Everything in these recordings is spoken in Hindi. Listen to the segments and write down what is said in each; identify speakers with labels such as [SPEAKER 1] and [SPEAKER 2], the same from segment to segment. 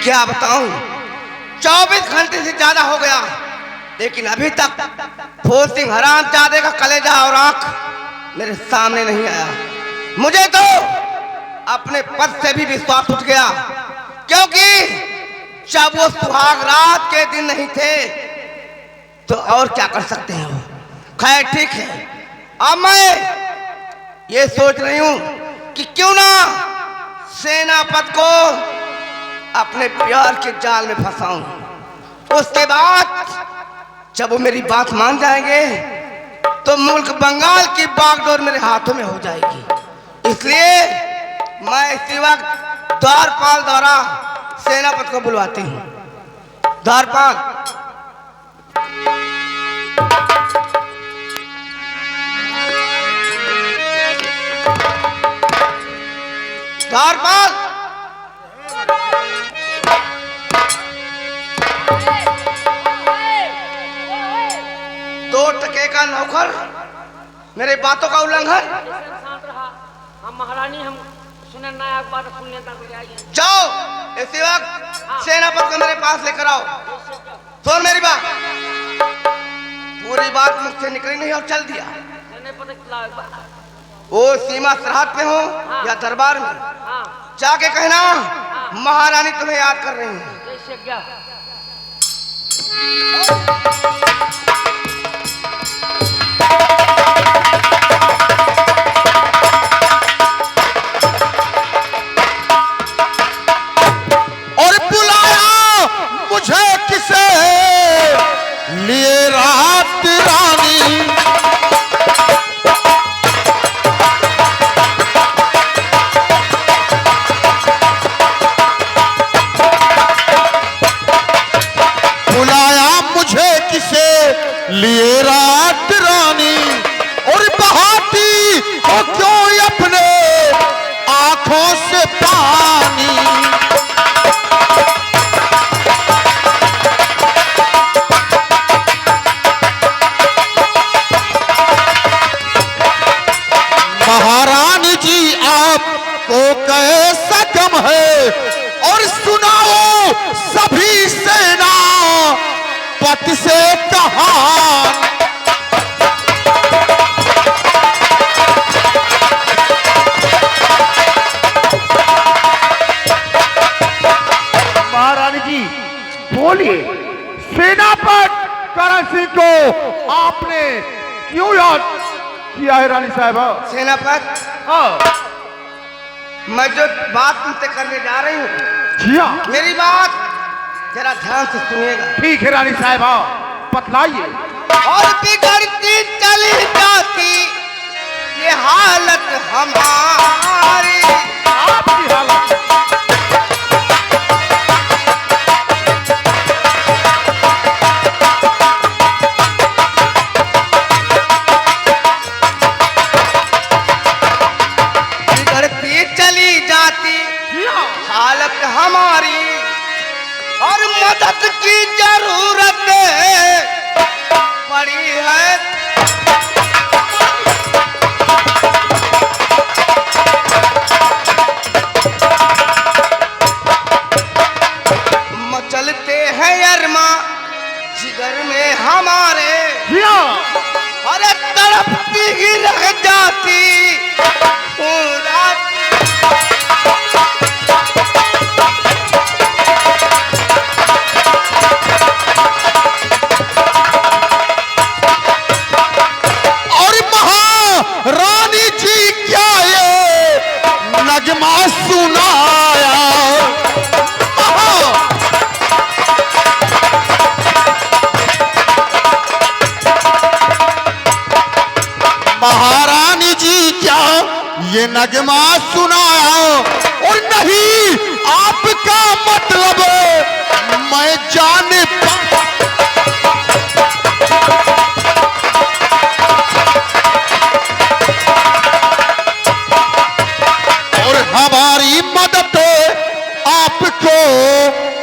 [SPEAKER 1] क्या बताऊं, 24 घंटे से ज्यादा हो गया, लेकिन अभी तक फूल सिंह हरामजादे का कलेजा और आंख मेरे सामने नहीं आया। मुझे तो अपने पद से भी विश्वास उठ गया, क्योंकि जब वो सुहाग रात के दिन नहीं थे तो और क्या कर सकते हैं वो। खैर ठीक है, अब मैं ये सोच रही हूं कि क्यों ना सेनापति को अपने प्यार के जाल में फंसाऊं। उसके बाद जब वो मेरी बात मान जाएंगे तो मुल्क बंगाल की बागडोर मेरे हाथों में हो जाएगी। इसलिए मैं इसी वक्त द्वारपाल द्वारा सेनापति को बुलवाती हूँ। द्वारपाल, द्वारपाल, दो टके का नौकर मेरे बातों का उल्लंघन।
[SPEAKER 2] हम महारानी, हम सुने ना एक बात सुनने तक आइए।
[SPEAKER 1] जाओ इसी वक्त सेनापति को मेरे पास लेकर आओ। सुन मेरी बात, पूरी बात मुझसे निकली नहीं और चल दिया। वो सीमा सरहद पे हो या दरबार में, जाके कहना महारानी तुम्हें याद कर रही है।
[SPEAKER 3] और बुलाया मुझे किसे लिए रात रानी, लिए रात रानी, और बहाती हो क्यों अपने आंखों से पानी। महारानी जी आपको कैसा गम है, और सुनाओ सभी सेना पति से कहानी।
[SPEAKER 4] महारानी जी बोलिए, सेनापति करण सिंह को आपने क्यों याद किया है रानी साहबा?
[SPEAKER 1] सेनापति,
[SPEAKER 4] हाँ,
[SPEAKER 1] मैं जो बात तुमसे करने जा रही हूँ,
[SPEAKER 4] जी हाँ,
[SPEAKER 1] मेरी बात जरा ध्यान से सुनिएगा।
[SPEAKER 4] ठीक है रानी साहबा, बतलाइए।
[SPEAKER 1] और बिगड़ती चली जाती ये हालत हमारी,
[SPEAKER 4] आपकी हालत
[SPEAKER 1] बिगड़ती चली जाती हालत हमारी, और मदद की जरूरत पड़ी है। मचलते हैं अरमा जिगर में हमारे, अरे तड़पती ही रह जाती पूरा।
[SPEAKER 3] रानी जी क्या ये नगमा सुनाया, महारानी जी क्या ये नगमा सुनाया, और नहीं आपका मतलब मैं जान हमारी मदद आपको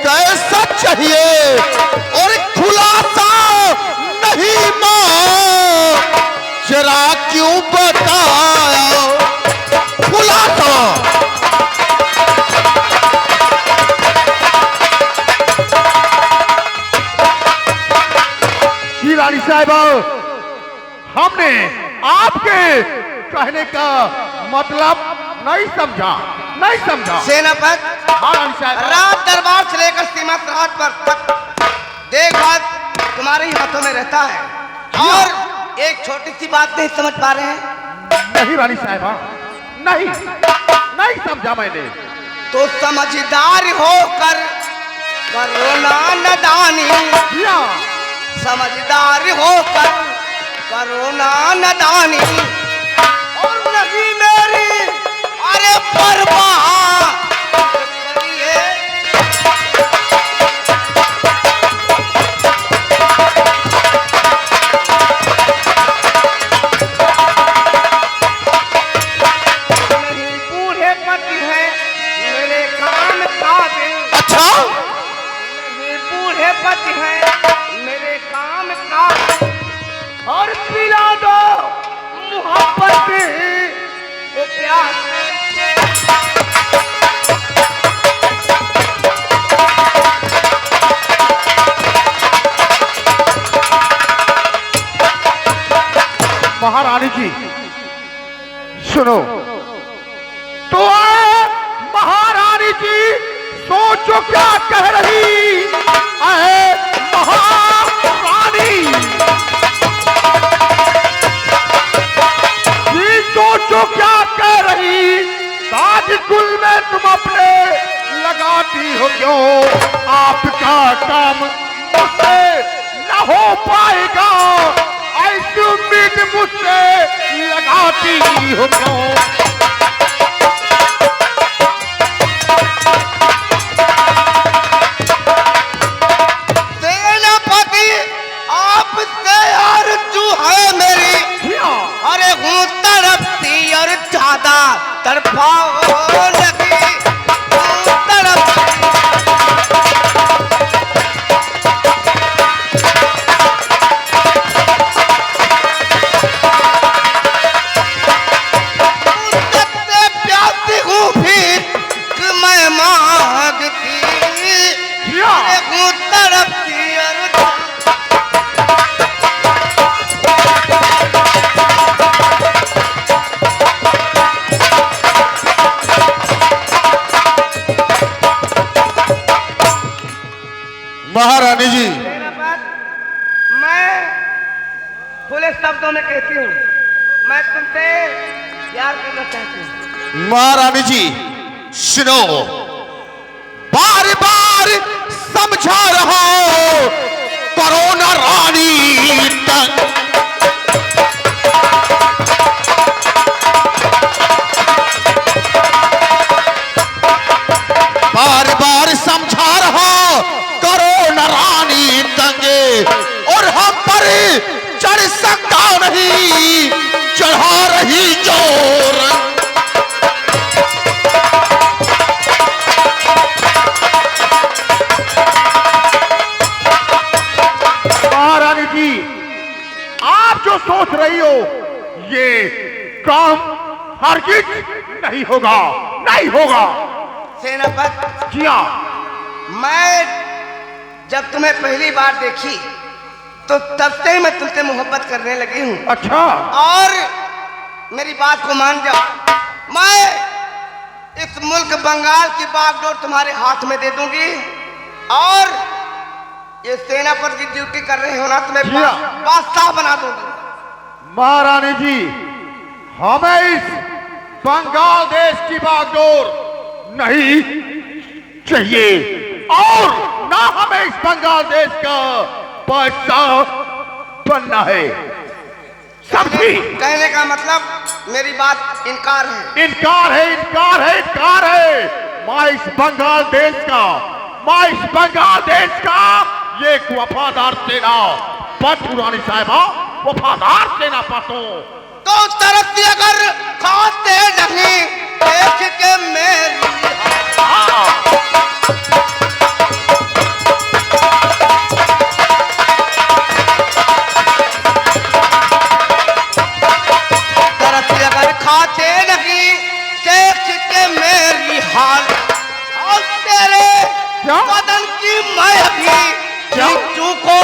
[SPEAKER 3] कैसा चाहिए, और खुलासा नहीं मां जरा क्यों बताया। खुलासा
[SPEAKER 4] आपके कहने का मतलब नहीं समझा।
[SPEAKER 1] सेनापति,
[SPEAKER 4] हाँ रानी साहब।
[SPEAKER 1] रात दरबार से लेकर सीमा सरहद पर तक देखभाल तुम्हारे ही हाथों में रहता है, और एक छोटी सी बात नहीं समझ पा रहे हैं।
[SPEAKER 4] नहीं रानी साहबा, नहीं समझा मैंने।
[SPEAKER 1] तो समझदार होकर करो ना नदानी, समझदार होकर करो ना नदानी, और नहीं मेरी अरे परवाह करिए। नहीं बूढ़े पति हैं मेरे काम काबिल।
[SPEAKER 3] अच्छा,
[SPEAKER 1] नहीं बूढ़े पति हैं मेरे काम काबिल, और पिला दो मोहब्बत वो प्यास।
[SPEAKER 4] महारानी जी सुनो तो, महारानी जी सोचो क्या कह रही है महारानी जी, सोचो क्या कह रही। ताजकुल में तुम अपने लगाती हो क्यों, आपका काम मुझसे न हो पाएगा, ऐसी उम्मीद मुझसे लगाती हो क्यों।
[SPEAKER 1] सेनापति, आपसे आरज़ू है मेरी, अरे हूँ तड़पती और ज्यादा तड़पाओ लगी, हूँ तड़पती। मुझसे प्यासी हूँ भीख मैं मांगती, अरे हूँ तड़पती और
[SPEAKER 3] महारानी जी,
[SPEAKER 1] मैं खुले शब्दों में कहती हूँ, मैं तुमसे प्यार करना चाहती हूँ।
[SPEAKER 3] महारानी जी सुनो, बार बार समझा रहा हूं, करो ना रानी तंग। बार बार समझा रहा, करो न रानी तंगे, और हम पर चढ़ सकता नहीं, चढ़ा रही जोर।
[SPEAKER 4] महारानी जी आप जो सोच रही हो ये काम हरगिज नहीं होगा, नहीं होगा।
[SPEAKER 1] सेनापति,
[SPEAKER 4] जी हाँ,
[SPEAKER 1] मैं जब तुम्हें पहली बार देखी तो तब से ही मैं तुमसे मोहब्बत करने लगी हूँ,
[SPEAKER 4] अच्छा
[SPEAKER 1] और मेरी बात को मान जाओ, मैं इस मुल्क बंगाल की बागडोर तुम्हारे हाथ में दे दूंगी, और ये सेनापति की ड्यूटी कर रहे हो ना, तुम्हें
[SPEAKER 4] जी हाँ।
[SPEAKER 1] बादशाह बना दूंगी।
[SPEAKER 4] महारानी जी हमें इस बंगाल देश की बागडोर नहीं चाहिए, और ना हमें इस बंगाल देश का बादशाह बनना है। समझी?
[SPEAKER 1] कहने का मतलब मेरी बात इनकार है।
[SPEAKER 4] इनकार है, इनकार है, इनकार है। मैं इस बंगाल देश का, मैं इस बंगाल देश का ये एक वफादार सेना पटू रानी साहिबा, वफादार सेना पटू।
[SPEAKER 1] तो तरक्की अगर खाते नहीं देख के मेरी तरक्की अगर खाते नहीं देख के मेरी हाल, और तेरे
[SPEAKER 4] क्या?
[SPEAKER 1] बदन की मैं भी चीचू को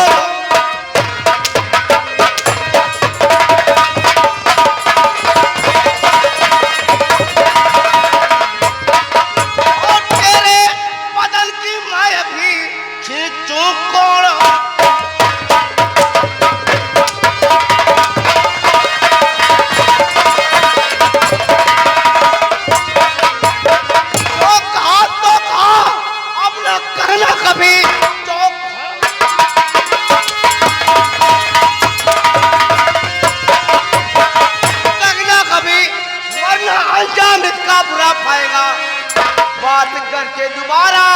[SPEAKER 1] नगर से दोबारा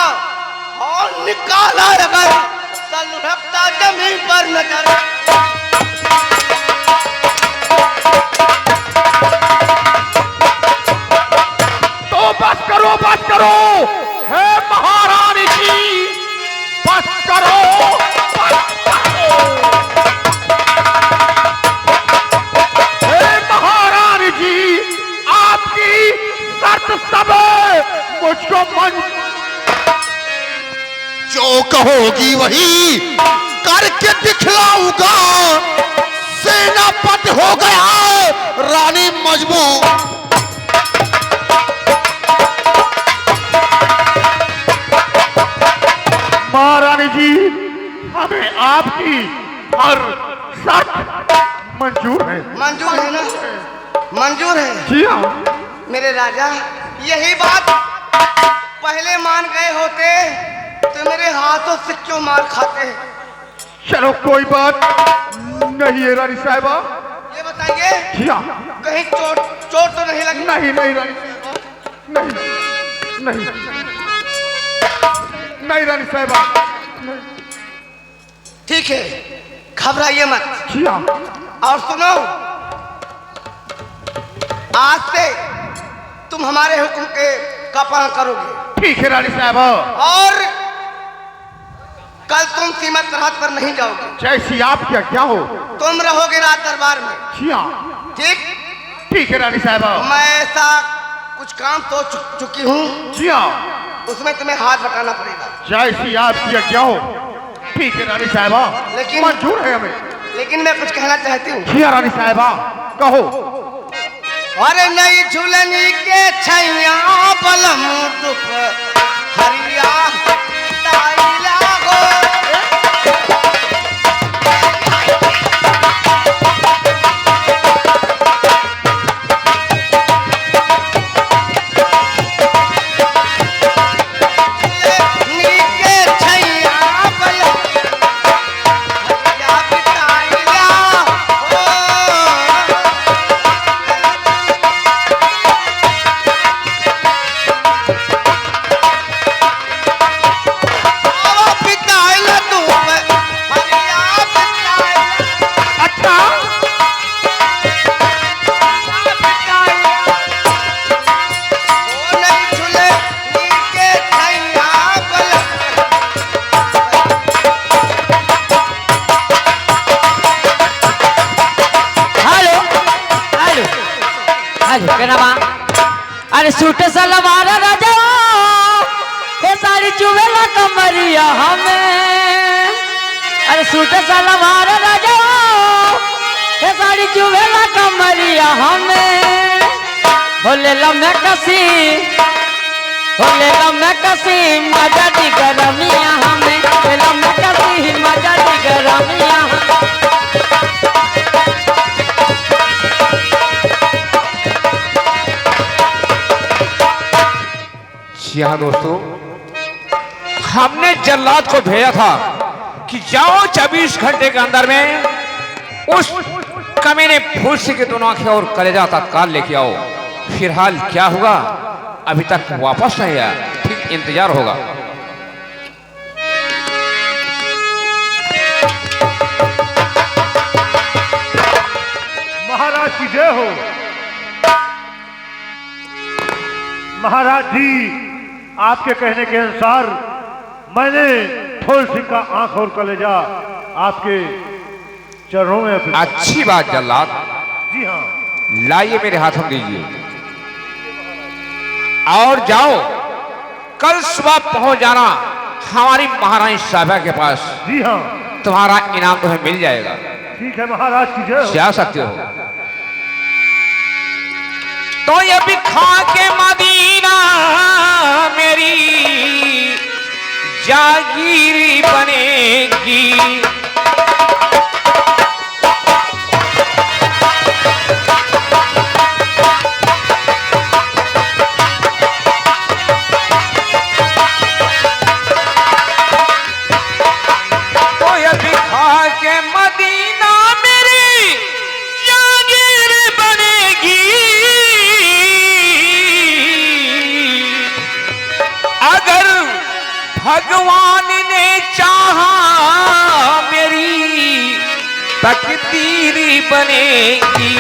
[SPEAKER 1] और निकाला अगर सलुढ़कता जमीन पर नजर।
[SPEAKER 4] तो बस करो हे महारानी जी, बस करो। हे महारानी जी, आपकी शर्त सब मुझको
[SPEAKER 3] जो कहोगी वही करके दिखलाऊंगा। सेनापति हो गया रानी मजबूर।
[SPEAKER 4] महारानी जी, हमें आपकी हर शर्त मंजूर है।
[SPEAKER 1] मंजूर है ना? मंजूर है।
[SPEAKER 4] जी हाँ।
[SPEAKER 1] मेरे राजा, यही बात पहले मान गए होते तो मेरे हाथों से क्यों मार खाते?
[SPEAKER 4] चलो कोई बात नहीं है रानी साहिबा।
[SPEAKER 1] ये बताइए,
[SPEAKER 4] जी हाँ।
[SPEAKER 1] कहीं चोट चोट तो नहीं लगी?
[SPEAKER 4] नहीं नहीं रानी साहिबा, नहीं नहीं नहीं रानी साहिबा।
[SPEAKER 1] ठीक है, घबराइए मत।
[SPEAKER 4] जी हाँ।
[SPEAKER 1] और सुनो, आज से तुम हमारे हुक्म के का पालन करोगे।
[SPEAKER 4] ठीक है रानी साहिबा।
[SPEAKER 1] और कल तुम सीमा सरहद पर नहीं जाओगे।
[SPEAKER 4] जैसी आप क्या हो।
[SPEAKER 1] तुम रहोगे रात दरबार में।
[SPEAKER 4] जी हाँ।
[SPEAKER 1] ठीक?
[SPEAKER 4] ठीक है रानी साहिबा।
[SPEAKER 1] मैं ऐसा कुछ काम सोच चुकी हूँ,
[SPEAKER 4] जी हाँ।
[SPEAKER 1] उसमें तुम्हें हाथ बटाना पड़ेगा।
[SPEAKER 4] जैसी आप क्या हो। ठीक है रानी साहिबा,
[SPEAKER 1] लेकिन
[SPEAKER 4] मंजूर है हमें।
[SPEAKER 1] लेकिन मैं कुछ कहना चाहती हूँ।
[SPEAKER 4] जी हाँ रानी साहिबा, कहो।
[SPEAKER 1] अरे नई झुलनी के छैया बलम दुख हरिया ताइला गो।
[SPEAKER 2] अरे सूट सलवार राजा ये साड़ी चुवेला कमरिया हमें। अरे सूट सलवार राजा ये साड़ी चुवेला कमरिया हमें। होले लम्हे कसी मजा दी गरमिया हमें। लम्हे कसी मजा दी गरमिया हमें।
[SPEAKER 5] हाँ दोस्तों, हमने जल्लाद को भेजा था कि जाओ 24 घंटे के अंदर में उस कमीने फूसी के दोनों आंखें और कलेजा तत्काल लेके आओ। फिलहाल क्या हुआ अभी तक वापस नहीं आया, ठीक इंतजार होगा।
[SPEAKER 4] महाराज की जय हो। महाराज जी, आपके कहने के अनुसार मैंने फूल सिंह का आंख और कलेजा आपके चरणों में अर्पित।
[SPEAKER 5] अच्छी बात जल्लाद।
[SPEAKER 4] जी हाँ।
[SPEAKER 5] लाइए मेरे हाथों दीजिए और जाओ कल सुबह पहुंच जाना हमारी महारानी साहिबा के पास।
[SPEAKER 4] जी हाँ।
[SPEAKER 5] तुम्हारा इनाम तुम्हें मिल जाएगा।
[SPEAKER 4] ठीक है महाराज की जय हो।
[SPEAKER 5] जा सकते हो। तो ये भी खा के मदीना मेरी जागीर बनेगी। तो ये भी खा के मदीना मेरी जागीर बनेगी। भगवान ने चाहा मेरी तकदीर बनेगी।